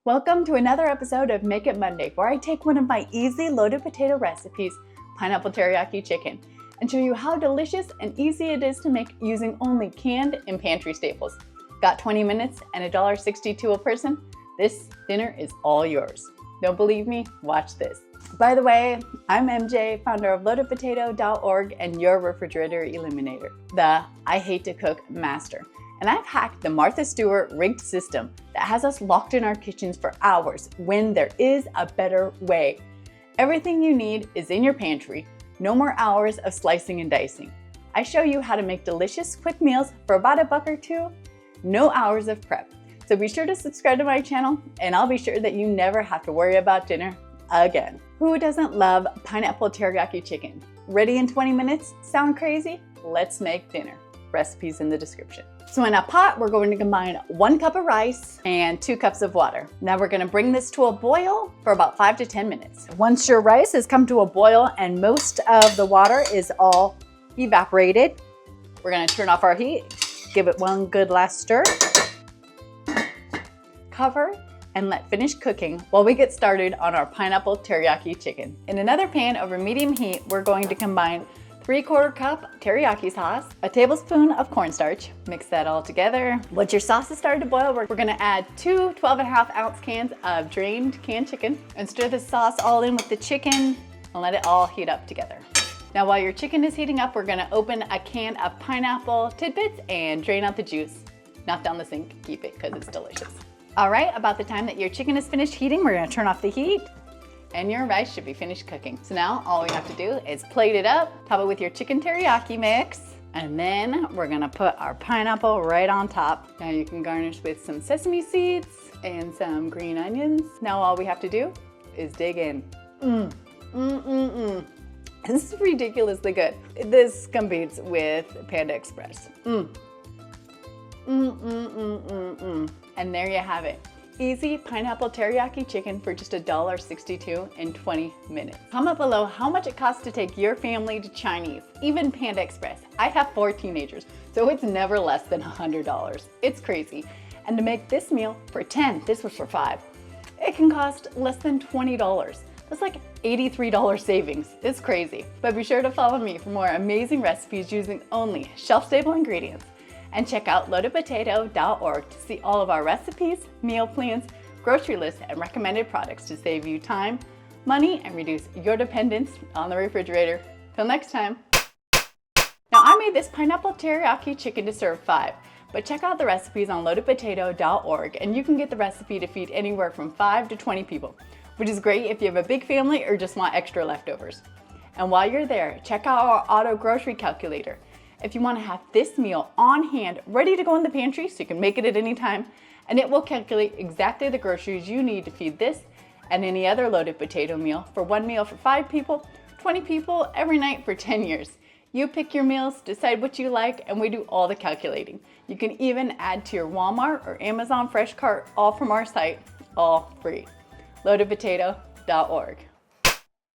Welcome to another episode of Make It Monday, where I take one of my easy loaded potato recipes, Pineapple Teriyaki Chicken, and show you how delicious and easy it is to make using only canned and pantry staples. Got 20 minutes and $1.62 a person? This dinner is all yours. Don't believe me? Watch this. By the way, I'm MJ, founder of loadedpotato.org and your Refrigerator Eliminator, the I hate to cook master. And I've hacked the Martha Stewart rigged system that has us locked in our kitchens for hours when there is a better way. Everything you need is in your pantry. No more hours of slicing and dicing. I show you how to make delicious quick meals for about $1 or $2. No hours of prep. So be sure to subscribe to my channel and I'll be sure that you never have to worry about dinner again. Who doesn't love pineapple teriyaki chicken? Ready in 20 minutes? Sound crazy? Let's make dinner. Recipes in the description. So in a pot, we're going to combine 1 cup of rice and 2 cups of water. Now we're gonna bring this to a boil for about 5 to 10 minutes. Once your rice has come to a boil and most of the water is all evaporated, we're gonna turn off our heat, give it one good last stir, cover, and let finish cooking while we get started on our pineapple teriyaki chicken. In another pan over medium heat, we're going to combine 3/4 cup teriyaki sauce, a tablespoon of cornstarch. Mix that all together. Once your sauce has started to boil, we're gonna add 2 12.5-ounce cans of drained canned chicken and stir the sauce all in with the chicken and let it all heat up together. Now while your chicken is heating up, we're gonna open a can of pineapple tidbits and drain out the juice. Not down the sink, keep it because it's delicious. All right, about the time that your chicken is finished heating, we're gonna turn off the heat and your rice should be finished cooking. So now all we have to do is plate it up, top it with your chicken teriyaki mix, and then we're gonna put our pineapple right on top. Now you can garnish with some sesame seeds and some green onions. Now all we have to do is dig in. This is ridiculously good. This competes with Panda Express. And there you have it. Easy pineapple teriyaki chicken for just $1.62 in 20 minutes. Comment below how much it costs to take your family to Chinese, even Panda Express. I have 4 teenagers, so it's never less than $100. It's crazy. And to make this meal for 10, this was for 5, it can cost less than $20. That's like $83 savings. It's crazy. But be sure to follow me for more amazing recipes using only shelf-stable ingredients. And check out loadedpotato.org to see all of our recipes, meal plans, grocery lists, and recommended products to save you time, money, and reduce your dependence on the refrigerator. Till next time. Now I made this pineapple teriyaki chicken to serve 5, but check out the recipes on loadedpotato.org and you can get the recipe to feed anywhere from 5 to 20 people, which is great if you have a big family or just want extra leftovers. And while you're there, check out our auto grocery calculator. If you want to have this meal on hand, ready to go in the pantry so you can make it at any time, and it will calculate exactly the groceries you need to feed this and any other loaded potato meal for 1 meal for 5 people, 20 people every night for 10 years. You pick your meals, decide what you like, and we do all the calculating. You can even add to your Walmart or Amazon Fresh cart, all from our site, all free. loadedpotato.org.